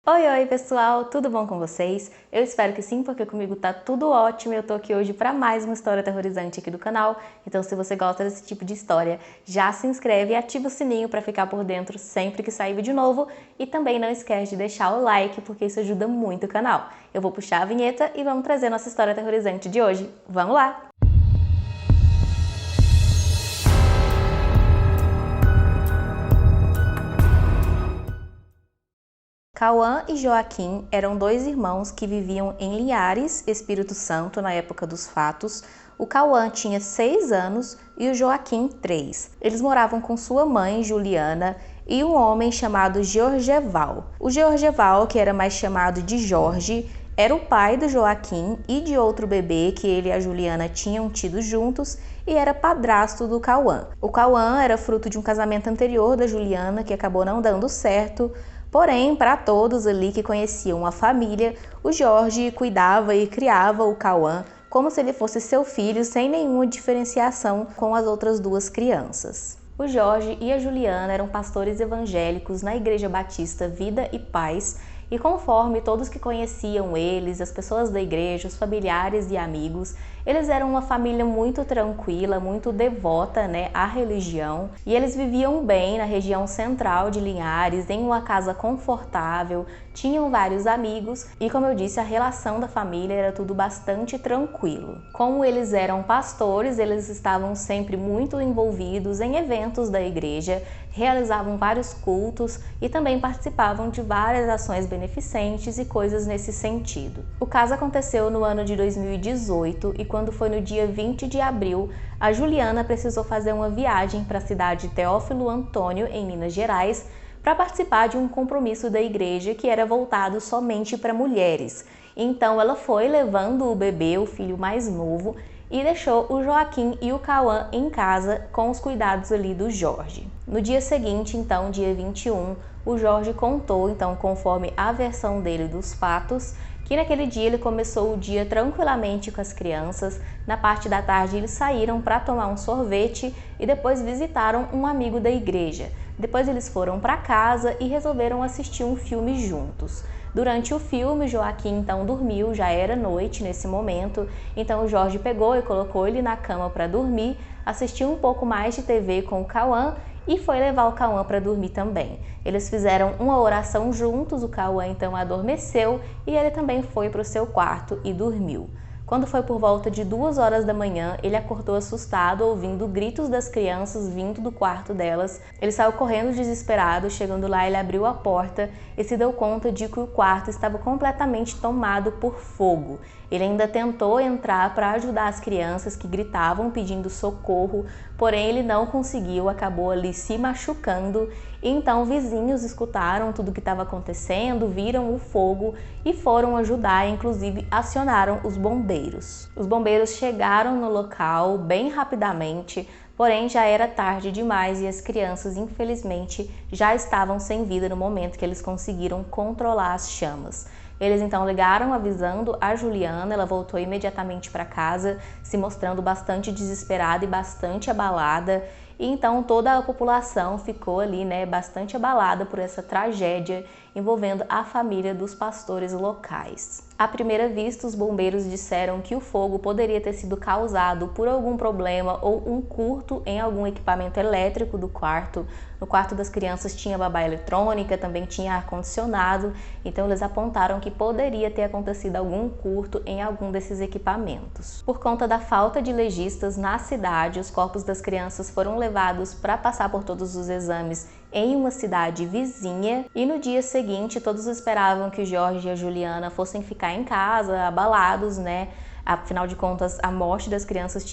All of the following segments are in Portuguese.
Oi pessoal, tudo bom com vocês? Eu espero que sim, porque comigo tá tudo ótimo e eu tô aqui hoje para mais uma história aterrorizante aqui do canal. Então se você gosta desse tipo de história, já se inscreve e ativa o sininho para ficar por dentro sempre que sair vídeo novo. E também não esquece de deixar o like, porque isso ajuda muito o canal. Eu vou puxar a vinheta e vamos trazer nossa história aterrorizante de hoje. Vamos lá! Cauã e Joaquim eram dois irmãos que viviam em Linhares, Espírito Santo, na época dos fatos. O Cauã tinha 6 anos e o Joaquim 3. Eles moravam com sua mãe, Juliana, e um homem chamado Georgeval. O Georgeval, que era mais chamado de Jorge, era o pai do Joaquim e de outro bebê que ele e a Juliana tinham tido juntos e era padrasto do Cauã. O Cauã era fruto de um casamento anterior da Juliana que acabou não dando certo. Porém, para todos ali que conheciam a família, o Jorge cuidava e criava o Cauã como se ele fosse seu filho, sem nenhuma diferenciação com as outras duas crianças. O Jorge e a Juliana eram pastores evangélicos na Igreja Batista Vida e Paz, e conforme todos que conheciam eles, as pessoas da igreja, os familiares e amigos, eles eram uma família muito tranquila, muito devota, à religião, e eles viviam bem na região central de Linhares, em uma casa confortável, tinham vários amigos e, como eu disse, a relação da família era tudo bastante tranquilo. Como eles eram pastores, eles estavam sempre muito envolvidos em eventos da igreja, realizavam vários cultos e também participavam de várias ações beneficentes e coisas nesse sentido. O caso aconteceu no ano de 2018 e quando foi no dia 20 de abril, a Juliana precisou fazer uma viagem para a cidade de Teófilo Antônio, em Minas Gerais, para participar de um compromisso da igreja que era voltado somente para mulheres. Então ela foi levando o bebê, o filho mais novo, e deixou o Joaquim e o Cauã em casa com os cuidados ali do Jorge. No dia seguinte, então, dia 21, o Jorge contou, então, conforme a versão dele dos fatos, que naquele dia ele começou o dia tranquilamente com as crianças. Na parte da tarde eles saíram para tomar um sorvete e depois visitaram um amigo da igreja. Depois eles foram para casa e resolveram assistir um filme juntos. Durante o filme, Joaquim então dormiu, já era noite nesse momento, então o Jorge pegou e colocou ele na cama para dormir, assistiu um pouco mais de TV com o Cauã e foi levar o Cauã para dormir também. Eles fizeram uma oração juntos, o Cauã então adormeceu e ele também foi para o seu quarto e dormiu. Quando foi por volta de 2 horas da manhã, ele acordou assustado, ouvindo gritos das crianças vindo do quarto delas. Ele saiu correndo desesperado, chegando lá ele abriu a porta e se deu conta de que o quarto estava completamente tomado por fogo. Ele ainda tentou entrar para ajudar as crianças que gritavam pedindo socorro, porém ele não conseguiu, acabou ali se machucando. E então vizinhos escutaram tudo o que estava acontecendo, viram o fogo e foram ajudar, inclusive acionaram os bombeiros. Os bombeiros chegaram no local bem rapidamente, porém já era tarde demais e as crianças, infelizmente, já estavam sem vida no momento que eles conseguiram controlar as chamas. Eles então ligaram avisando a Juliana, ela voltou imediatamente para casa, se mostrando bastante desesperada e bastante abalada. E então toda a população ficou ali, bastante abalada por essa tragédia envolvendo a família dos pastores locais. À primeira vista, os bombeiros disseram que o fogo poderia ter sido causado por algum problema ou um curto em algum equipamento elétrico do quarto. No quarto das crianças tinha babá eletrônica, também tinha ar-condicionado, então eles apontaram que poderia ter acontecido algum curto em algum desses equipamentos. Por conta da falta de legistas na cidade, os corpos das crianças foram levados para passar por todos os exames em uma cidade vizinha e no dia seguinte todos esperavam que o Jorge e a Juliana fossem ficar em casa, abalados, Afinal de contas, a morte das crianças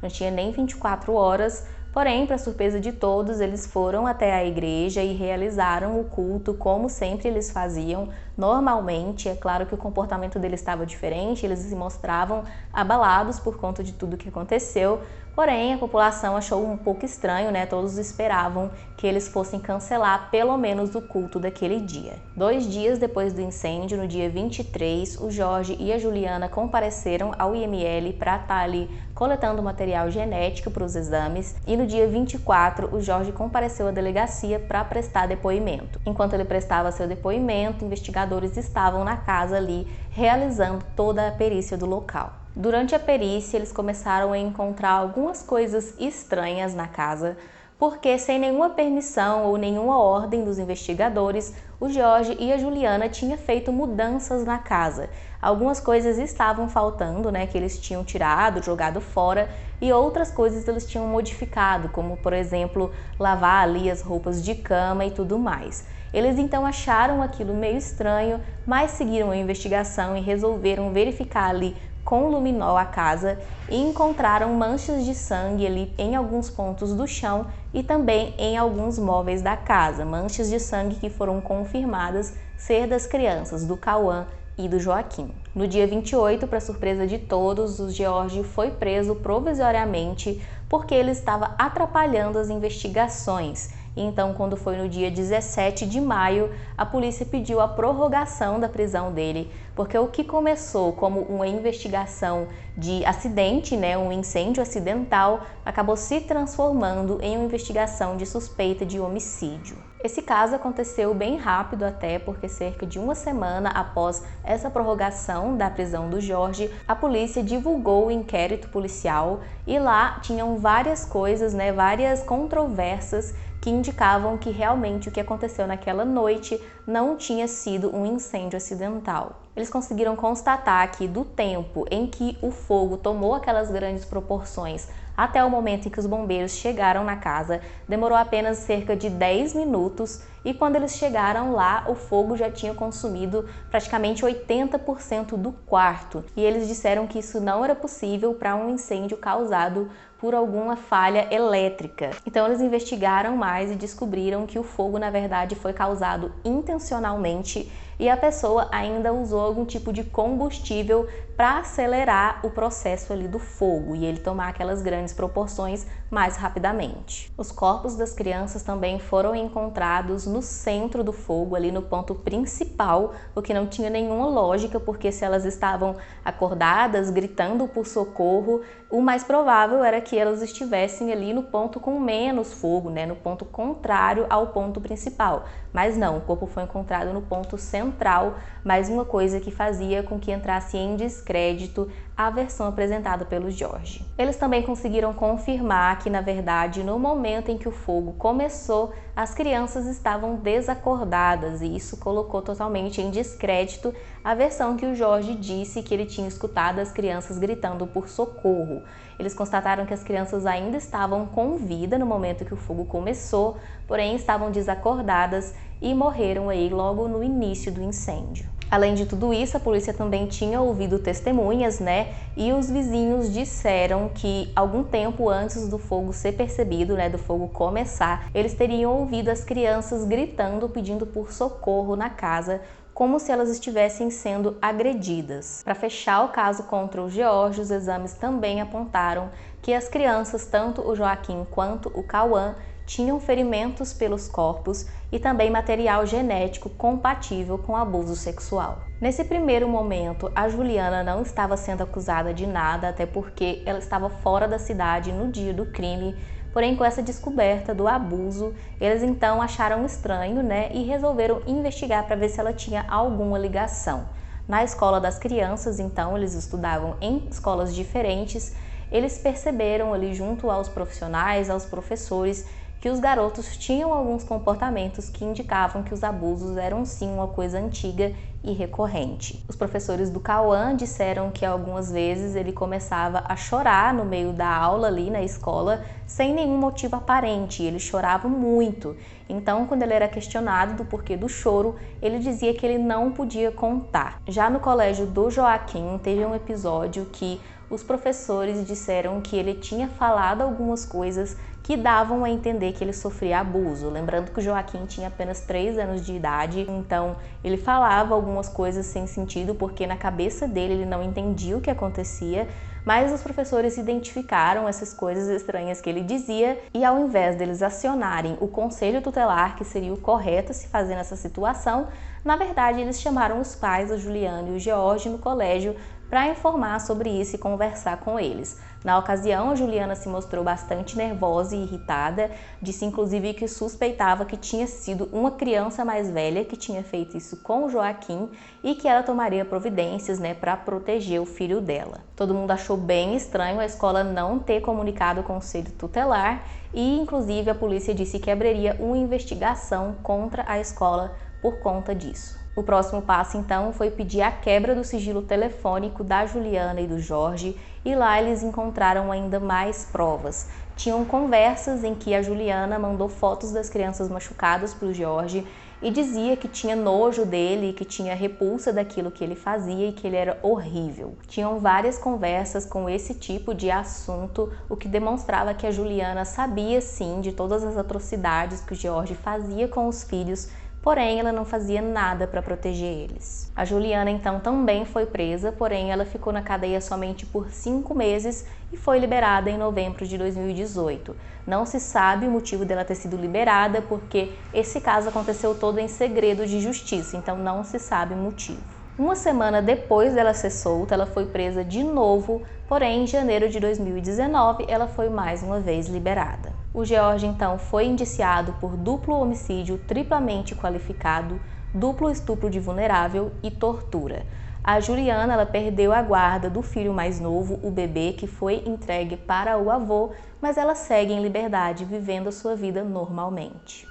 não tinha nem 24 horas, porém, para surpresa de todos, eles foram até a igreja e realizaram o culto como sempre eles faziam, normalmente. É claro que o comportamento deles estava diferente, eles se mostravam abalados por conta de tudo que aconteceu, Porém, a população achou um pouco estranho, né? Todos esperavam que eles fossem cancelar pelo menos o culto daquele dia. 2 dias depois do incêndio, no dia 23, o Jorge e a Juliana compareceram ao IML para estar ali coletando material genético para os exames, e no dia 24, o Jorge compareceu à delegacia para prestar depoimento. Enquanto ele prestava seu depoimento, investigadores estavam na casa ali realizando toda a perícia do local. Durante a perícia, eles começaram a encontrar algumas coisas estranhas na casa, porque sem nenhuma permissão ou nenhuma ordem dos investigadores, o Jorge e a Juliana tinham feito mudanças na casa. Algumas coisas estavam faltando, né, que eles tinham tirado, jogado fora, e outras coisas eles tinham modificado, como, por exemplo, lavar ali as roupas de cama e tudo mais. Eles então acharam aquilo meio estranho, mas seguiram a investigação e resolveram verificar ali com luminol a casa e encontraram manchas de sangue ali em alguns pontos do chão e também em alguns móveis da casa, manchas de sangue que foram confirmadas ser das crianças, do Cauã e do Joaquim. No dia 28, para surpresa de todos, o Jorge foi preso provisoriamente porque ele estava atrapalhando as investigações. Então, quando foi no dia 17 de maio, a polícia pediu a prorrogação da prisão dele, porque o que começou como uma investigação de acidente, né, um incêndio acidental, acabou se transformando em uma investigação de suspeita de homicídio. Esse caso aconteceu bem rápido até, porque cerca de uma semana após essa prorrogação da prisão do Jorge, a polícia divulgou o inquérito policial e lá tinham várias coisas, né, várias controvérsias que indicavam que realmente o que aconteceu naquela noite não tinha sido um incêndio acidental. Eles conseguiram constatar que do tempo em que o fogo tomou aquelas grandes proporções até o momento em que os bombeiros chegaram na casa, demorou apenas cerca de 10 minutos e quando eles chegaram lá, o fogo já tinha consumido praticamente 80% do quarto. E eles disseram que isso não era possível para um incêndio causado por alguma falha elétrica. Então eles investigaram mais e descobriram que o fogo na verdade foi causado intencionalmente e a pessoa ainda usou algum tipo de combustível para acelerar o processo ali do fogo e ele tomar aquelas grandes proporções mais rapidamente. Os corpos das crianças também foram encontrados no centro do fogo, ali no ponto principal, o que não tinha nenhuma lógica, porque se elas estavam acordadas, gritando por socorro, o mais provável era que elas estivessem ali no ponto com menos fogo, né, no ponto contrário ao ponto principal. Mas não, o corpo foi encontrado no ponto central, mais uma coisa que fazia com que entrasse em descrédito a versão apresentada pelo Jorge. Eles também conseguiram confirmar que, na verdade, no momento em que o fogo começou, as crianças estavam desacordadas e isso colocou totalmente em descrédito a versão que o Jorge disse que ele tinha escutado as crianças gritando por socorro. Eles constataram que as crianças ainda estavam com vida no momento que o fogo começou, porém estavam desacordadas e morreram aí logo no início do incêndio. Além de tudo isso, a polícia também tinha ouvido testemunhas, né? E os vizinhos disseram que algum tempo antes do fogo ser percebido, né, do fogo começar, eles teriam ouvido as crianças gritando, pedindo por socorro na casa, como se elas estivessem sendo agredidas. Para fechar o caso contra o Jorge, os exames também apontaram que as crianças, tanto o Joaquim quanto o Cauã, tinham ferimentos pelos corpos e também material genético compatível com abuso sexual. Nesse primeiro momento, a Juliana não estava sendo acusada de nada, até porque ela estava fora da cidade no dia do crime. Porém, com essa descoberta do abuso, eles então acharam estranho, né, e resolveram investigar para ver se ela tinha alguma ligação. Na escola das crianças, então, eles estudavam em escolas diferentes, eles perceberam ali junto aos profissionais, aos professores, que os garotos tinham alguns comportamentos que indicavam que os abusos eram sim uma coisa antiga e recorrente. Os professores do Cauã disseram que algumas vezes ele começava a chorar no meio da aula ali na escola sem nenhum motivo aparente, ele chorava muito. Então, quando ele era questionado do porquê do choro, ele dizia que ele não podia contar. Já no colégio do Joaquim, teve um episódio que os professores disseram que ele tinha falado algumas coisas que davam a entender que ele sofria abuso. Lembrando que o Joaquim tinha apenas 3 anos de idade, então ele falava algumas coisas sem sentido, porque na cabeça dele ele não entendia o que acontecia, Mas os professores identificaram essas coisas estranhas que ele dizia e, ao invés deles acionarem o conselho tutelar, que seria o correto a se fazer nessa situação, na verdade eles chamaram os pais, a Juliana e o George, no colégio para informar sobre isso e conversar com eles. Na ocasião, a Juliana se mostrou bastante nervosa e irritada, disse inclusive que suspeitava que tinha sido uma criança mais velha que tinha feito isso com o Joaquim e que ela tomaria providências, para proteger o filho dela. Todo mundo achou bem estranho a escola não ter comunicado o conselho tutelar e inclusive a polícia disse que abriria uma investigação contra a escola por conta disso. O próximo passo, então, foi pedir a quebra do sigilo telefônico da Juliana e do Jorge, e lá eles encontraram ainda mais provas. Tinham conversas em que a Juliana mandou fotos das crianças machucadas para o Jorge e dizia que tinha nojo dele, que tinha repulsa daquilo que ele fazia e que ele era horrível. Tinham várias conversas com esse tipo de assunto, o que demonstrava que a Juliana sabia sim de todas as atrocidades que o Jorge fazia com os filhos, porém ela não fazia nada para proteger eles. A Juliana então também foi presa, porém ela ficou na cadeia somente por 5 meses e foi liberada em novembro de 2018. Não se sabe o motivo dela ter sido liberada, porque esse caso aconteceu todo em segredo de justiça, então não se sabe o motivo. Uma semana depois dela ser solta, ela foi presa de novo, porém em janeiro de 2019 ela foi mais uma vez liberada. O George então foi indiciado por duplo homicídio triplamente qualificado, duplo estupro de vulnerável e tortura. A Juliana ela perdeu a guarda do filho mais novo, o bebê, que foi entregue para o avô, mas ela segue em liberdade, vivendo a sua vida normalmente.